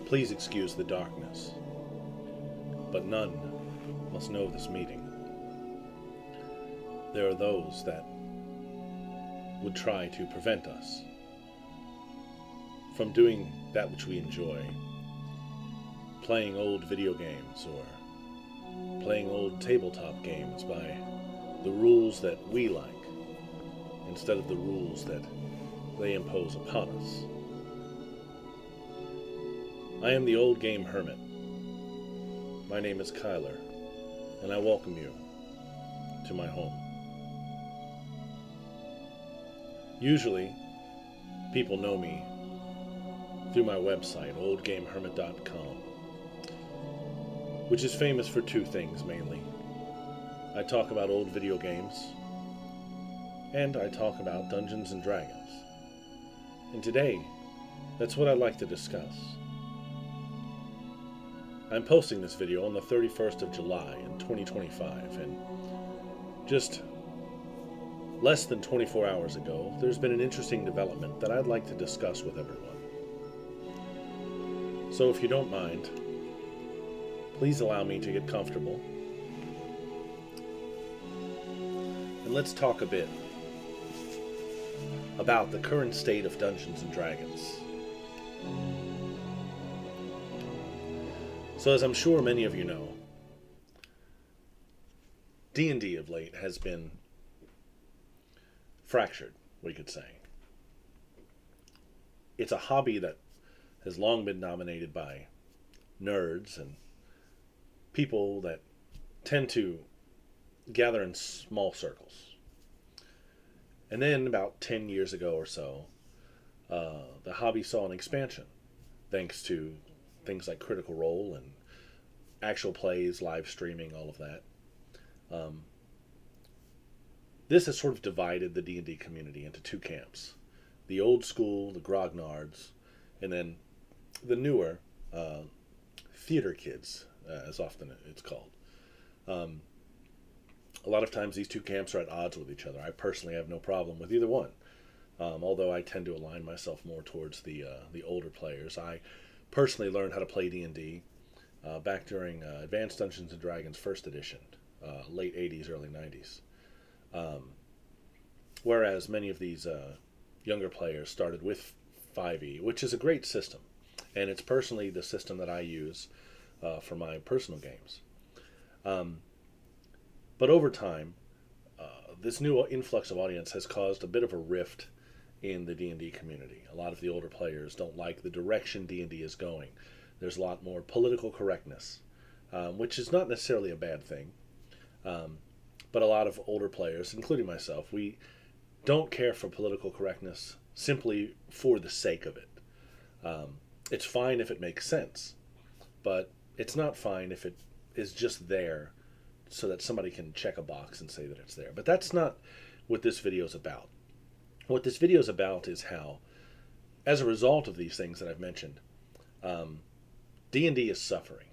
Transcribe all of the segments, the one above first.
Please excuse the darkness, but none must know of this meeting. There are those that would try to prevent us from doing that which we enjoy, playing old video games or playing old tabletop games by the rules that we like instead of the rules that they impose upon us. I am the old game hermit. My name is Kyler, and I welcome you to my home. Usually, people know me through my website, oldgamehermit.com, which is famous for two things mainly. I talk about old video games, and I talk about Dungeons and Dragons. And today, that's what I'd like to discuss. I'm posting this video on the 31st of July in 2025, and just less than 24 hours ago, there's been an interesting development that I'd like to discuss with everyone. So if you don't mind, please allow me to get comfortable, and let's talk a bit about the current state of Dungeons and Dragons. So as I'm sure many of you know, D&D of late has been fractured, we could say. It's a hobby that has long been dominated by nerds and people that tend to gather in small circles. And then about 10 years ago or so, the hobby saw an expansion thanks to things like Critical Role and actual plays, live streaming, all of that. This has sort of divided the D&D community into two camps. The old school, the grognards, and then the newer theater kids, as often it's called. A lot of times these two camps are at odds with each other. I personally have no problem with either one, although I tend to align myself more towards the older players. I personally learned how to play D&D back during Advanced Dungeons & Dragons First Edition, late 80s, early 90s. Whereas many of these younger players started with 5e, which is a great system. And it's personally the system that I use for my personal games. But over time, this new influx of audience has caused a bit of a rift in the D&D community. A lot of the older players don't like the direction D&D is going. There's a lot more political correctness, which is not necessarily a bad thing. But a lot of older players, including myself, we don't care for political correctness simply for the sake of it. It's fine if it makes sense, but it's not fine if it is just there so that somebody can check a box and say that it's there. But that's not what this video is about. What this video is about is how, as a result of these things that I've mentioned, D&D is suffering.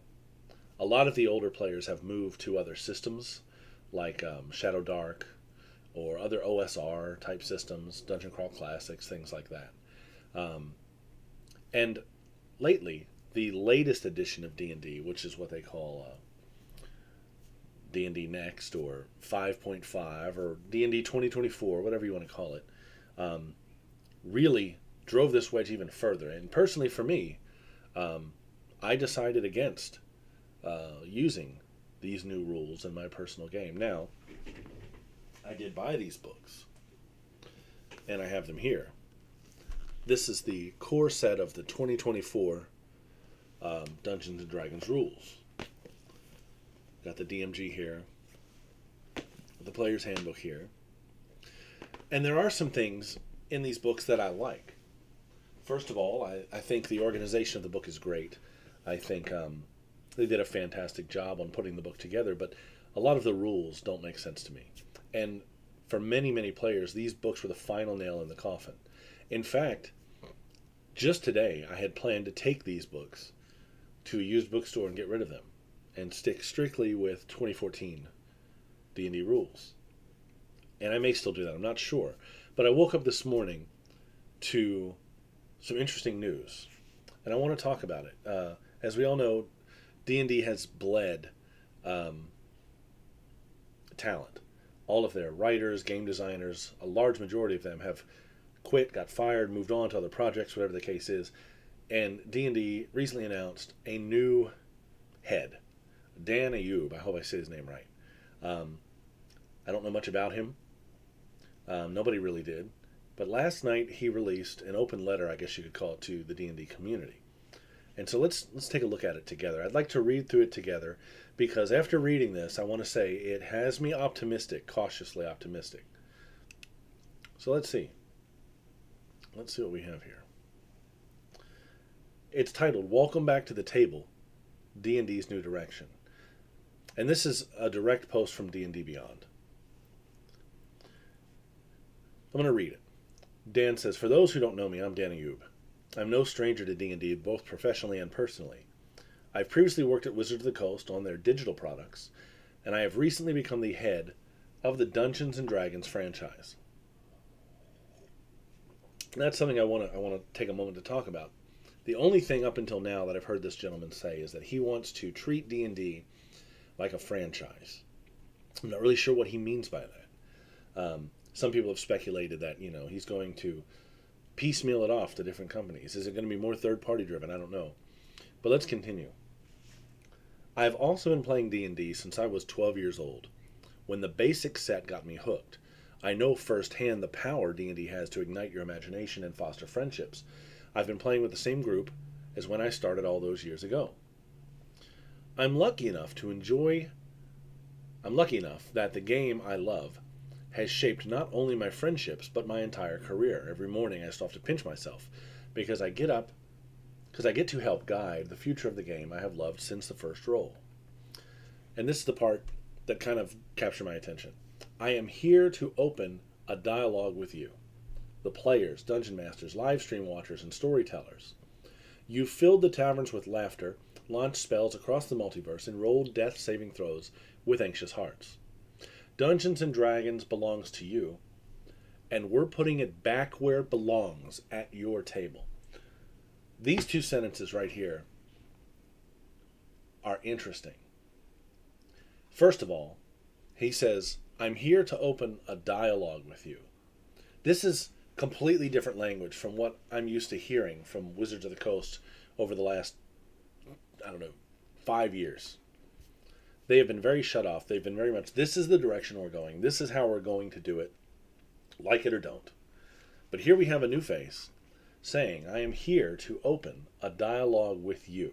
A lot of the older players have moved to other systems, like Shadow Dark, or other OSR type systems, Dungeon Crawl Classics, things like that. And lately, the latest edition of D&D, which is what they call D&D Next, or 5.5, or D&D 2024, whatever you want to call it, really drove this wedge even further. And personally for me, I decided against using these new rules in my personal game. Now, I did buy these books, and I have them here. This is the core set of the 2024 Dungeons & Dragons rules. Got the DMG here, the Player's Handbook here. And there are some things in these books that I like. First of all, I think the organization of the book is great. I think they did a fantastic job on putting the book together, but a lot of the rules don't make sense to me. And for many, many players, these books were the final nail in the coffin. In fact, just today, I had planned to take these books to a used bookstore and get rid of them and stick strictly with 2014 D&D rules. And I may still do that, I'm not sure. But I woke up this morning to some interesting news. and I want to talk about it. As we all know, D&D has bled um, talent. All of their writers, game designers, a large majority of them have quit, got fired, moved on to other projects, whatever the case is. And D&D recently announced a new head, Dan Ayoub. I hope I say his name right. Um, I don't know much about him. Nobody really did. But last night he released an open letter, I guess you could call it, to the D&D community. And so let's take a look at it together. I'd like to read through it together because after reading this, I want to say it has me optimistic, cautiously optimistic. So let's see. Let's see what we have here. It's titled "Welcome Back to the Table, D&D's New Direction." And this is a direct post from D&D Beyond. I'm going to read it. Dan says, "For those who don't know me, I'm Dan Ayoub. I'm no stranger to D&D, both professionally and personally. I've previously worked at Wizards of the Coast on their digital products, and I have recently become the head of the Dungeons and Dragons franchise." And that's something I want to take a moment to talk about. The only thing up until now that I've heard this gentleman say is that he wants to treat D&D like a franchise. I'm not really sure what he means by that. Some people have speculated that, he's going to piecemeal it off to different companies. Is it going to be more third-party driven? I don't know. But let's continue. I've also been playing D&D since I was 12 years old. When the basic set got me hooked, I know firsthand the power D&D has to ignite your imagination and foster friendships. I've been playing with the same group as when I started all those years ago. I'm lucky enough that the game I love has shaped not only my friendships, but my entire career. Every morning I still have to pinch myself because I get to help guide the future of the game I have loved since the first roll. And this is the part that kind of captured my attention. I am here to open a dialogue with you, the players, dungeon masters, live stream watchers, and storytellers. You filled the taverns with laughter, launched spells across the multiverse, and rolled death saving throws with anxious hearts. Dungeons and Dragons belongs to you, and we're putting it back where it belongs, at your table. These two sentences right here are interesting. First of all, he says, I'm here to open a dialogue with you. This is completely different language from what I'm used to hearing from Wizards of the Coast over the last, 5 years. They have been very shut off. They've been very much, this is the direction we're going. This is how we're going to do it. Like it or don't. But here we have a new face saying, I am here to open a dialogue with you.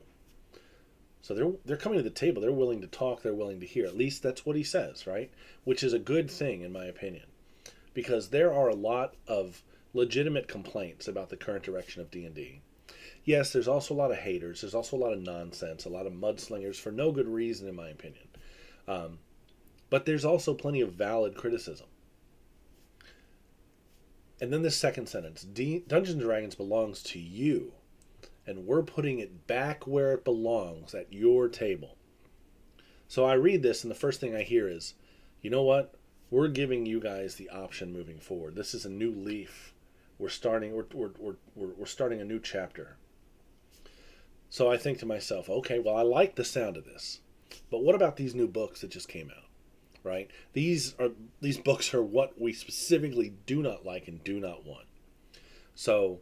So they're coming to the table. They're willing to talk. They're willing to hear. At least that's what he says, right? Which is a good thing, in my opinion. Because there are a lot of legitimate complaints about the current direction of D&D. Yes, there's also a lot of haters. There's also a lot of nonsense, a lot of mudslingers for no good reason, in my opinion. But there's also plenty of valid criticism. And then this second sentence, Dungeons & Dragons belongs to you, and we're putting it back where it belongs, at your table. So I read this, and the first thing I hear is, you know what? We're giving you guys the option moving forward. This is a new leaf. We're starting a new chapter. So I think to myself, okay, well, I like the sound of this, but what about these new books that just came out, right? These books are what we specifically do not like and do not want. So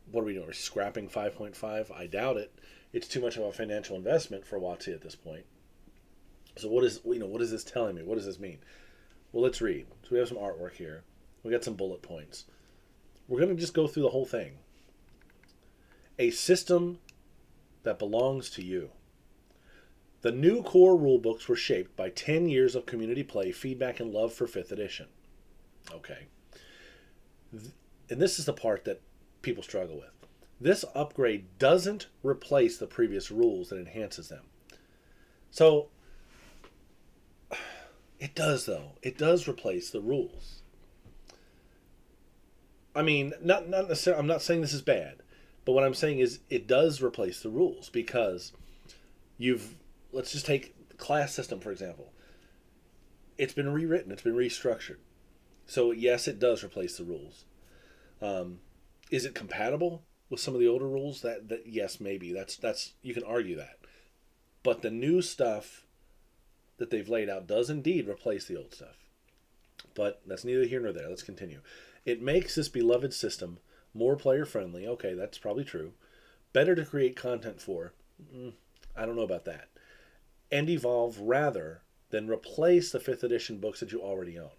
what are we doing? Are we scrapping 5.5? I doubt it. It's too much of a financial investment for WotC at this point. So what is this telling me? What does this mean? Well, let's read. So we have some artwork here. We got some bullet points. We're going to just go through the whole thing. A system that belongs to you. The new core rulebooks were shaped by 10 years of community play, feedback, and love for 5th edition. Okay. And this is the part that people struggle with. This upgrade doesn't replace the previous rules, it enhances them. So, it does, though. It does replace the rules. I mean, not necessarily, I'm not saying this is bad, but what I'm saying is it does replace the rules because let's just take the class system, for example. It's been rewritten. It's been restructured. So, yes, it does replace the rules. Is it compatible? with some of the older rules. That yes, maybe that's you can argue that, but the new stuff that they've laid out does indeed replace the old stuff. But that's neither here nor there. Let's continue. It makes this beloved system more player friendly. Okay, that's probably true. Better to create content for. I don't know about that. And evolve rather than replace the 5th edition books that you already own.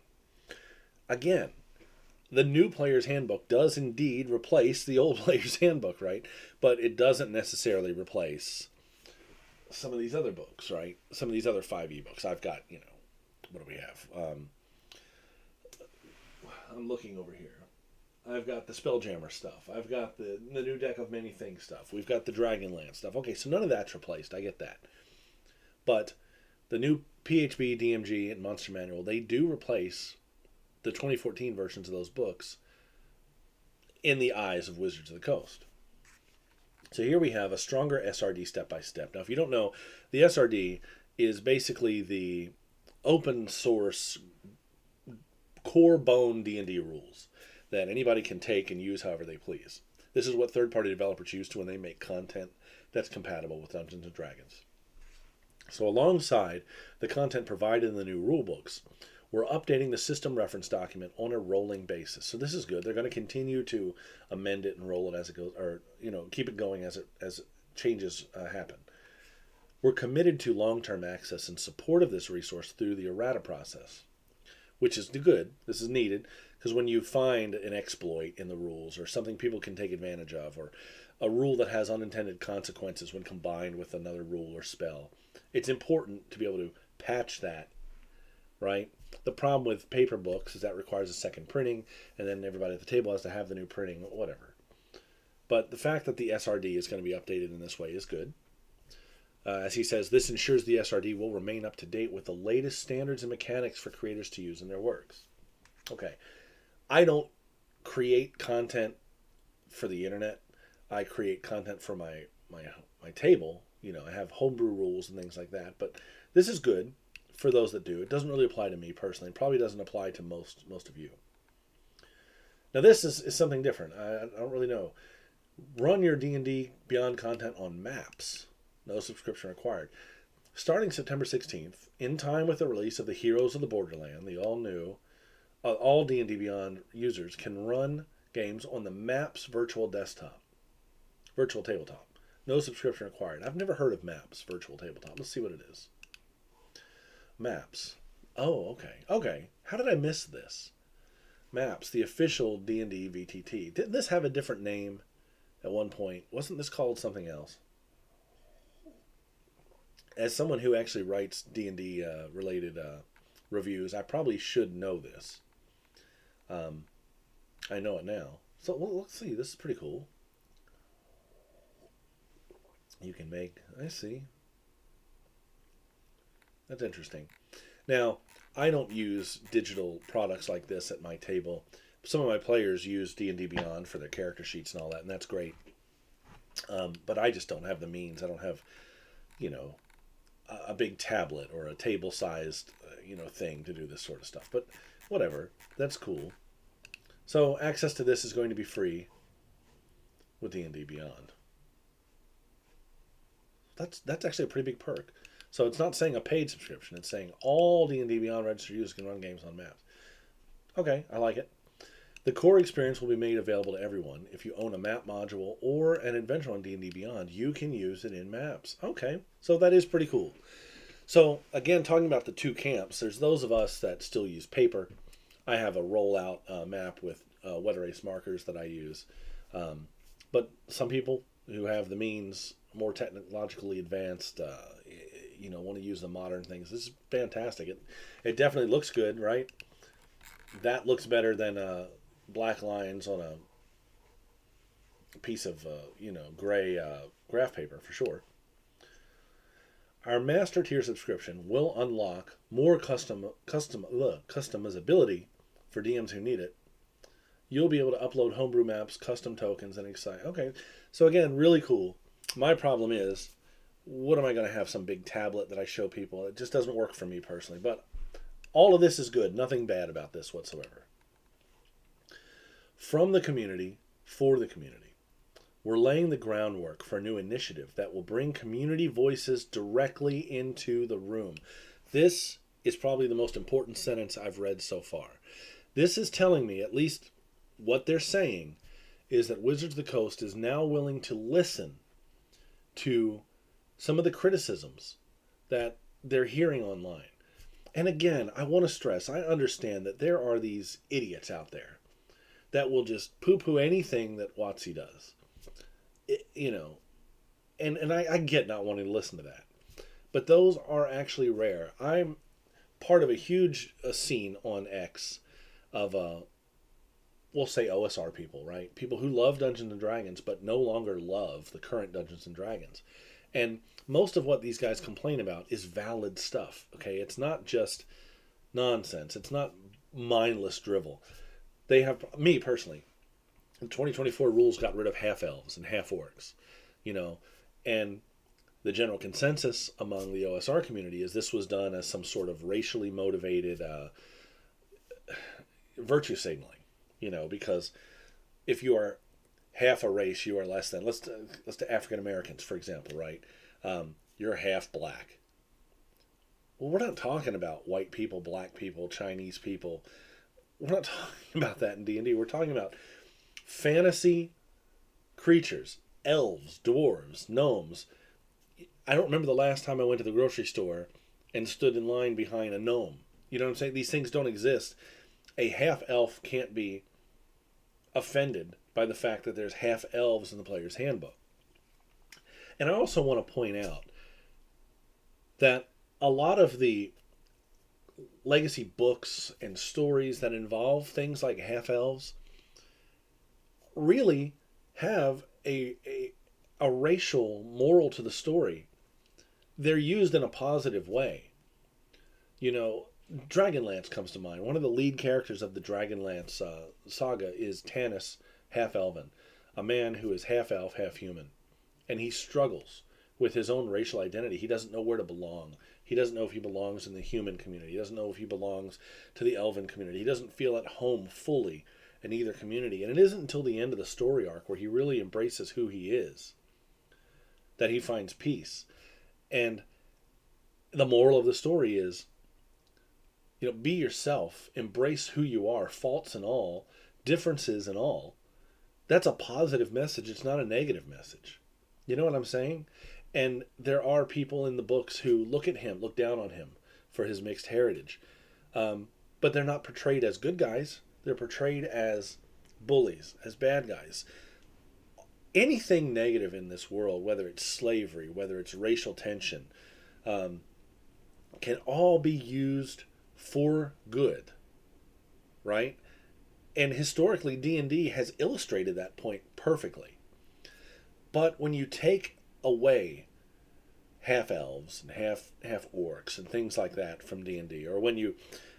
Again, the new player's handbook does indeed replace the old player's handbook, right? But it doesn't necessarily replace some of these other books, right? Some of these other 5e books. I've got, what do we have? I'm looking over here. I've got the Spelljammer stuff. I've got the new deck of many things stuff. We've got the Dragonlance stuff. Okay, so none of that's replaced. I get that. But the new PHB, DMG, and Monster Manual, they do replace the 2014 versions of those books in the eyes of Wizards of the Coast. So here we have a stronger SRD step-by-step. Now, if you don't know, the SRD is basically the open source core bone D&D rules that anybody can take and use however they please. This is what third-party developers use when they make content that's compatible with Dungeons & Dragons. So alongside the content provided in the new rulebooks, we're updating the system reference document on a rolling basis. So this is good. They're going to continue to amend it and roll it as it goes, or keep it going as changes happen. We're committed to long-term access and support of this resource through the errata process, which is good. This is needed because when you find an exploit in the rules or something people can take advantage of, or a rule that has unintended consequences when combined with another rule or spell, it's important to be able to patch that, right? The problem with paper books is that requires a second printing, and then everybody at the table has to have the new printing, whatever. But the fact that the SRD is going to be updated in this way is good. As he says, this ensures the SRD will remain up to date with the latest standards and mechanics for creators to use in their works. Okay, I don't create content for the internet. I create content for my table. I have homebrew rules and things like that. But this is good for those that do. It doesn't really apply to me personally. It probably doesn't apply to most of you. Now this is something different. I don't really know. Run your D&D Beyond content on maps. No subscription required. Starting September 16th, in time with the release of the Heroes of the Borderland, the all-new, all D&D Beyond users can run games on the Maps virtual tabletop. No subscription required. I've never heard of Maps virtual tabletop. Let's see what it is. Maps. Oh, okay. Okay. How did I miss this? Maps, the official D&D VTT. Didn't this have a different name at one point? Wasn't this called something else? As someone who actually writes D&D related reviews, I probably should know this. I know it now. So let's see. This is pretty cool. You can make... I see. That's interesting. Now, I don't use digital products like this at my table. Some of my players use D&D Beyond for their character sheets and all that, and that's great. But I just don't have the means. I don't have, a big tablet or a table-sized, thing to do this sort of stuff. But whatever. That's cool. So access to this is going to be free with D&D Beyond. That's actually a pretty big perk. So it's not saying a paid subscription. It's saying all D&D Beyond registered users can run games on maps. Okay, I like it. The core experience will be made available to everyone. If you own a map module or an adventure on D&D Beyond, you can use it in maps. Okay, so that is pretty cool. So again, talking about the two camps, there's those of us that still use paper. I have a rollout map with wet erase markers that I use. But some people who have the means, more technologically advanced, want to use the modern things. This is fantastic. It definitely looks good, right? That looks better than black lines on a piece of, gray graph paper for sure. Our master tier subscription will unlock more customizability for DMs who need it. You'll be able to upload homebrew maps, custom tokens, and excite. Okay, so again, really cool. My problem is, what am I going to have, some big tablet that I show people? It just doesn't work for me personally. But all of this is good. Nothing bad about this whatsoever. From the community, for the community. We're laying the groundwork for a new initiative that will bring community voices directly into the room. This is probably the most important sentence I've read so far. This is telling me, at least what they're saying, is that Wizards of the Coast is now willing to listen to some of the criticisms that they're hearing online. And again, I want to stress, I understand that there are these idiots out there that will just poo-poo anything that WotC does. And I get not wanting to listen to that. But those are actually rare. I'm part of a huge scene on X of, we'll say OSR people, right? People who love Dungeons & Dragons but no longer love the current Dungeons & Dragons. And most of what these guys complain about is valid stuff, okay? It's not just nonsense. It's not mindless drivel. They have, me personally, in 2024 rules got rid of half-elves and half-orcs, and the general consensus among the OSR community is this was done as some sort of racially motivated virtue signaling, because if you are half a race, you are less than. Let's do African Americans, for example, right? You're half black. Well, we're not talking about white people, black people, Chinese people. We're not talking about that in D&D. We're talking about fantasy creatures, elves, dwarves, gnomes. I don't remember the last time I went to the grocery store and stood in line behind a gnome. You know what I'm saying? These things don't exist. A half-elf can't be offended by the fact that there's half-elves in the player's handbook. And I also want to point out that a lot of the legacy books and stories that involve things like half-elves really have a racial moral to the story. They're used in a positive way. Dragonlance comes to mind. One of the lead characters of the Dragonlance saga is Tanis, half-elven, a man who is half-elf, half-human. And he struggles with his own racial identity. He doesn't know where to belong. He doesn't know if he belongs in the human community. He doesn't know if he belongs to the elven community. He doesn't feel at home fully in either community. And it isn't until the end of the story arc where he really embraces who he is that he finds peace. And the moral of the story is, be yourself, embrace who you are, faults and all, differences and all. That's a positive message. It's not a negative message. You know what I'm saying? And there are people in the books who look at him, look down on him for his mixed heritage. But they're not portrayed as good guys. They're portrayed as bullies, as bad guys. Anything negative in this world, whether it's slavery, whether it's racial tension, can all be used for good, right? And historically, D&D has illustrated that point perfectly. But when you take away half-elves and half-orcs and things like that from D&D, or when you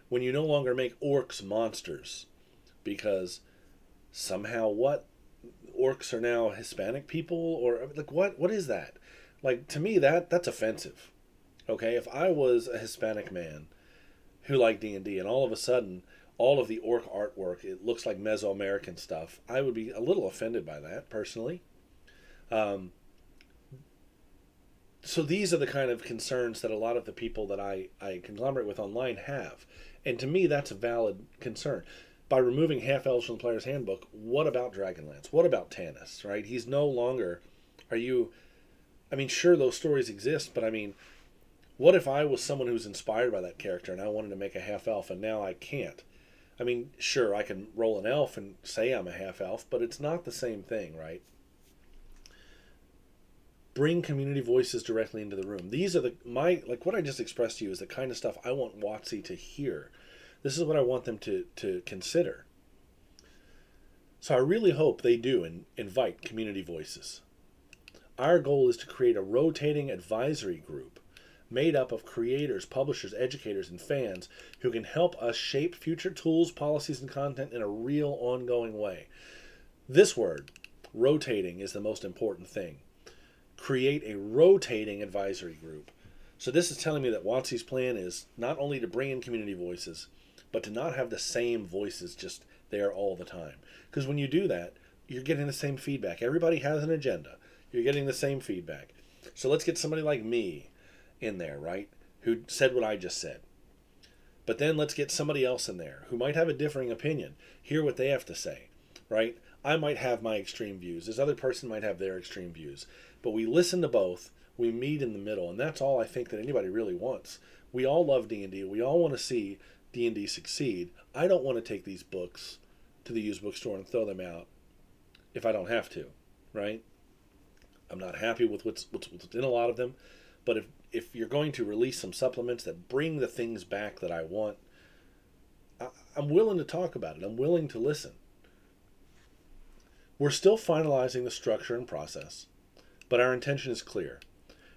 no longer make orcs monsters because somehow orcs are now Hispanic people, or like what is that? Like, to me, that's offensive. Okay, if I was a Hispanic man who liked D&D and all of a sudden all of the orc artwork, it looks like Mesoamerican stuff, I would be a little offended by that personally. So these are the kind of concerns that a lot of the people that I conglomerate with online have. And to me, that's a valid concern. By removing half-elves from the player's handbook, what about Dragonlance? What about Tanis, right? He's no longer... sure, those stories exist, but what if I was someone who's inspired by that character and I wanted to make a half-elf and now I can't? Sure, I can roll an elf and say I'm a half-elf, but it's not the same thing, right? Bring community voices directly into the room. These are what I just expressed to you is the kind of stuff I want WotC to hear. This is what I want them to consider. So I really hope they do invite community voices. Our goal is to create a rotating advisory group made up of creators, publishers, educators, and fans who can help us shape future tools, policies, and content in a real ongoing way. This word, rotating, is the most important thing. Create a rotating advisory group. So this is telling me that WotC's plan is not only to bring in community voices, but to not have the same voices just there all the time. Because when you do that, you're getting the same feedback. Everybody has an agenda. You're getting the same feedback. So let's get somebody like me in there, right? Who said what I just said. But then let's get somebody else in there who might have a differing opinion. Hear what they have to say, right? I might have my extreme views. This other person might have their extreme views. But we listen to both. We meet in the middle. And that's all I think that anybody really wants. We all love D&D. We all want to see D&D succeed. I don't want to take these books to the used bookstore and throw them out if I don't have to, right? I'm not happy with what's in a lot of them. But if you're going to release some supplements that bring the things back that I want, I'm willing to talk about it. I'm willing to listen. We're still finalizing the structure and process, but our intention is clear.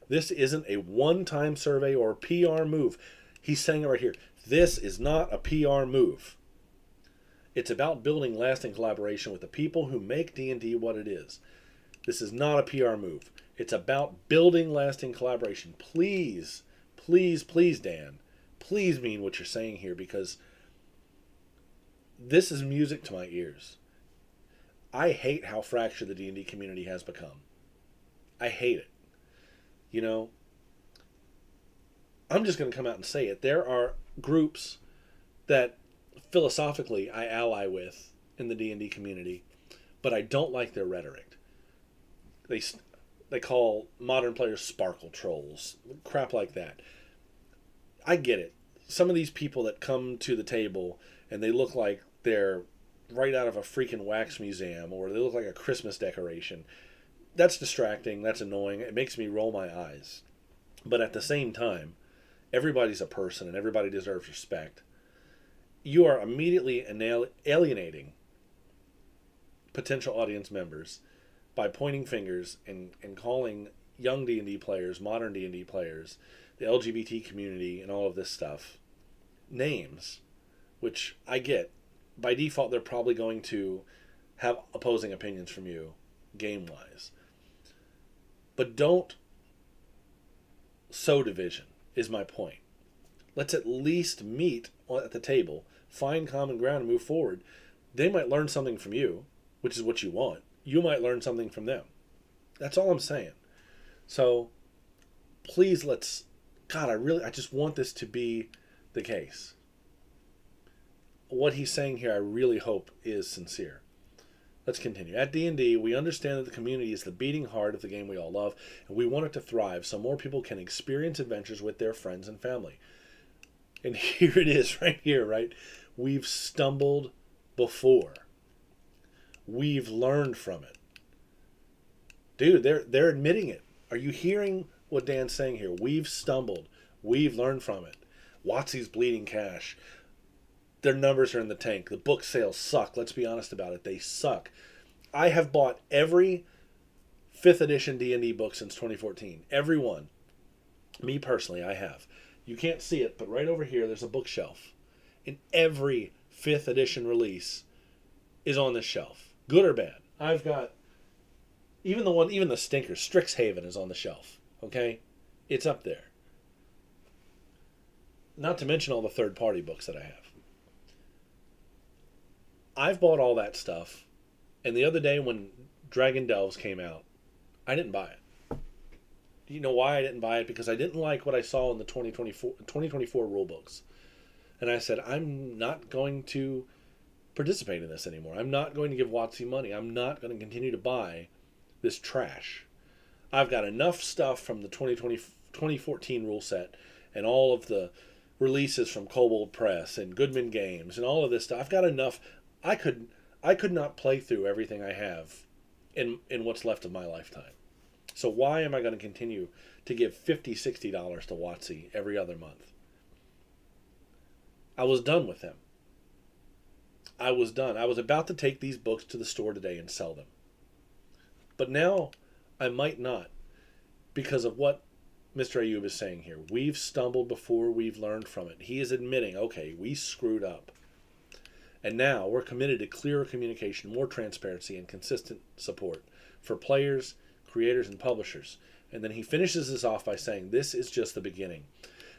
This isn't a one-time survey or PR move. He's saying it right here. This is not a PR move. It's about building lasting collaboration with the people who make D&D what it is. This is not a PR move. It's about building lasting collaboration. Please, please, please, Dan, please mean what you're saying here, because this is music to my ears. I hate how fractured the D&D community has become. I hate it. You know, I'm just going to come out and say it. There are groups that philosophically I ally with in the D&D community, but I don't like their rhetoric. They call modern players sparkle trolls, crap like that. I get it. Some of these people that come to the table and they look like they're right out of a freaking wax museum, or they look like a Christmas decoration. That's distracting. That's annoying. It makes me roll my eyes. But at the same time, everybody's a person and everybody deserves respect. You are immediately alienating potential audience members by pointing fingers and calling young D&D players, modern D&D players, the LGBT community, and all of this stuff names, which I get. By default, they're probably going to have opposing opinions from you, game-wise. But don't sow division, is my point. Let's at least meet at the table, find common ground, and move forward. They might learn something from you, which is what you want. You might learn something from them. That's all I'm saying. So, please I just want this to be the case. What he's saying here, I really hope is sincere. Let's continue. At D&D, we understand that the community is the beating heart of the game we all love, and we want it to thrive so more people can experience adventures with their friends and family. And here it is, right here, right? We've stumbled before. We've learned from it. Dude, they're admitting it. Are you hearing what Dan's saying here? We've stumbled. We've learned from it. WotC's bleeding cash. Their numbers are in the tank. The book sales suck. Let's be honest about it. They suck. I have bought every 5th edition D&D book since 2014. Every one. Me personally, I have. You can't see it, but right over here, there's a bookshelf. And every 5th edition release is on this shelf. Good or bad. I've got even the stinker, Strixhaven is on the shelf. Okay? It's up there. Not to mention all the third-party books that I have. I've bought all that stuff, and the other day when Dragon Delves came out, I didn't buy it. Do you know why I didn't buy it? Because I didn't like what I saw in the 2024 rule books. And I said, I'm not going to participate in this anymore. I'm not going to give WotC money. I'm not going to continue to buy this trash. I've got enough stuff from the 2014 rule set and all of the releases from Kobold Press and Goodman Games and all of this stuff. I've got enough. I could not play through everything I have in what's left of my lifetime. So why am I going to continue to give $50, $60 to WotC every other month? I was done with them. I was done. I was about to take these books to the store today and sell them. But now I might not, because of what Mr. Ayoub is saying here. We've stumbled before, we've learned from it. He is admitting, okay, we screwed up. And now we're committed to clearer communication, more transparency, and consistent support for players, creators, and publishers. And then he finishes this off by saying, this is just the beginning.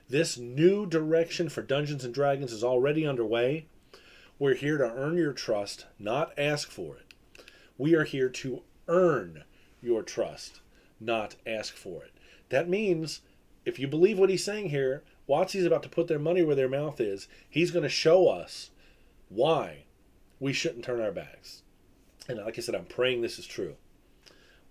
This new direction for Dungeons & Dragons is already underway. We're here to earn your trust, not ask for it. We are here to earn your trust, not ask for it. That means, if you believe what he's saying here, WotC's about to put their money where their mouth is. He's going to show us why we shouldn't turn our backs. And like I said, I'm praying this is true.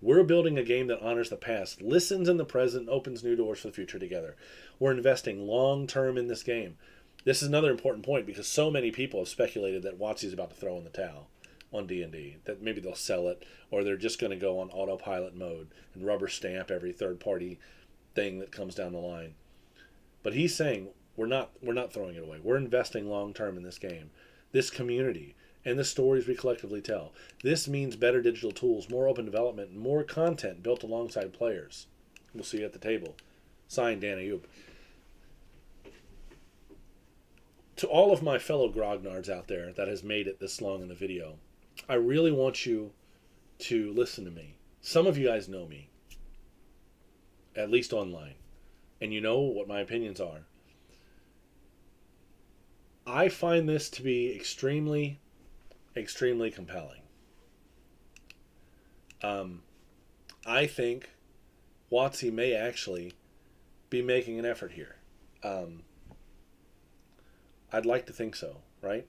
We're building a game that honors the past, listens in the present, and opens new doors for the future together. We're investing long term in this game. This is another important point because so many people have speculated that WotC's about to throw in the towel on D&D, that maybe they'll sell it or they're just going to go on autopilot mode and rubber stamp every third party thing that comes down the line. But he's saying we're not throwing it away. We're investing long term in this game, this community, and the stories we collectively tell. This means better digital tools, more open development, and more content built alongside players. We'll see you at the table. Signed, Dan Ayoub. To all of my fellow grognards out there that has made it this long in the video, I really want you to listen to me. Some of you guys know me, at least online, and you know what my opinions are. I find this to be extremely compelling. I think WotC may actually be making an effort here. I'd like to think so, right?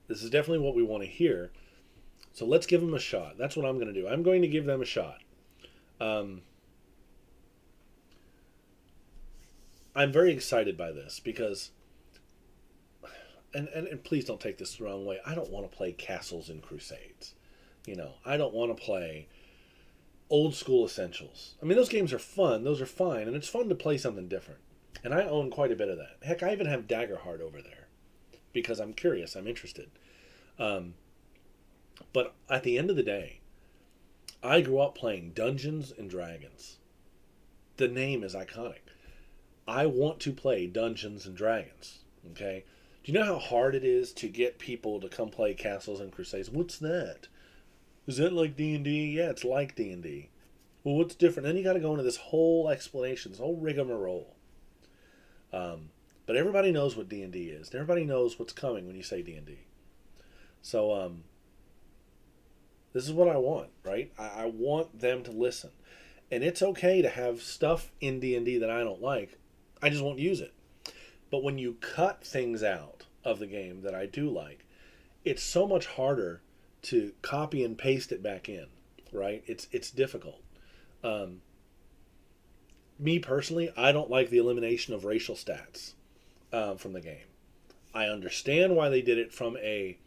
This is definitely what we want to hear. So let's give them a shot. That's what I'm going to do. I'm going to give them a shot. I'm very excited by this because, and please don't take this the wrong way, I don't want to play Castles and Crusades. I don't want to play old school Essentials. I mean, those games are fun. Those are fine. And it's fun to play something different. And I own quite a bit of that. Heck, I even have Daggerheart over there because I'm curious. I'm interested. But at the end of the day, I grew up playing Dungeons and Dragons. The name is iconic. I want to play Dungeons and Dragons. Okay? Do you know how hard it is to get people to come play Castles and Crusades? What's that? Is that like D&D? Yeah, it's like D&D. Well, what's different? Then you got to go into this whole explanation, this whole rigmarole. But everybody knows what D&D is. Everybody knows what's coming when you say D&D. So, this is what I want, right? I want them to listen. And it's okay to have stuff in D&D that I don't like. I just won't use it. But when you cut things out of the game that I do like, it's so much harder to copy and paste it back in, right? It's difficult. Me personally, I don't like the elimination of racial stats from the game. I understand why they did it from a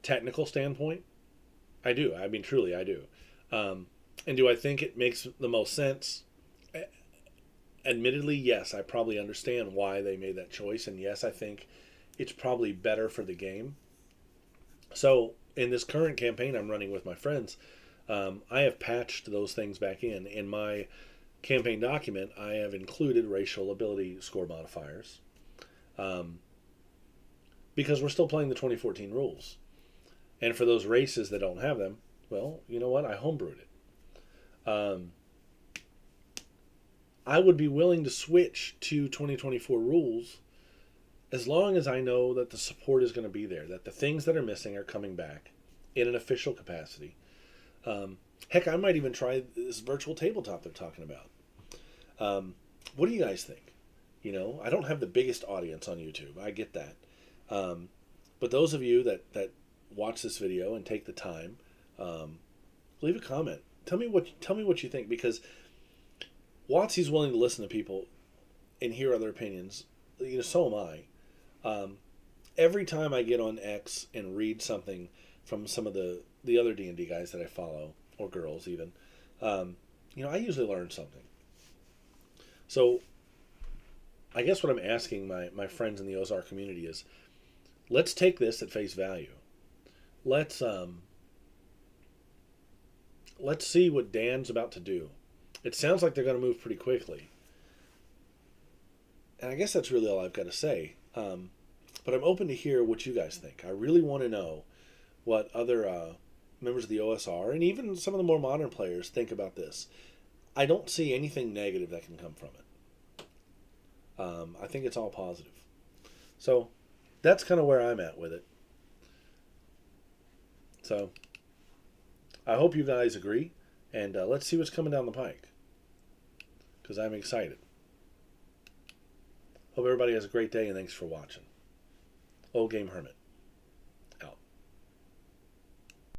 technical standpoint. I do. I mean, truly, I do. And do I think it makes the most sense? Admittedly, yes. I probably understand why they made that choice. And yes, I think it's probably better for the game. So, in this current campaign I'm running with my friends, I have patched those things back in. In my campaign document, I have included racial ability score modifiers. Because we're still playing the 2014 rules. And for those races that don't have them, well, you know what? I homebrewed it. I would be willing to switch to 2024 rules as long as I know that the support is going to be there, that the things that are missing are coming back in an official capacity. Heck, I might even try this virtual tabletop they're talking about. What do you guys think? I don't have the biggest audience on YouTube. I get that. But those of you that watch this video and take the time, leave a comment. Tell me what you think, because WotC's willing to listen to people and hear other opinions. So am I. Every time I get on X and read something from some of the other D&D guys that I follow, or girls even, I usually learn something. So I guess what I'm asking my friends in the Ozark community is, let's take this at face value. Let's see what Dan's about to do. It sounds like they're going to move pretty quickly. And I guess that's really all I've got to say. But I'm open to hear what you guys think. I really want to know what other members of the OSR and even some of the more modern players think about this. I don't see anything negative that can come from it. I think it's all positive. So that's kind of where I'm at with it. So I hope you guys agree, and let's see what's coming down the pike, because I'm excited. Hope everybody has a great day, and thanks for watching. Old Game Hermit.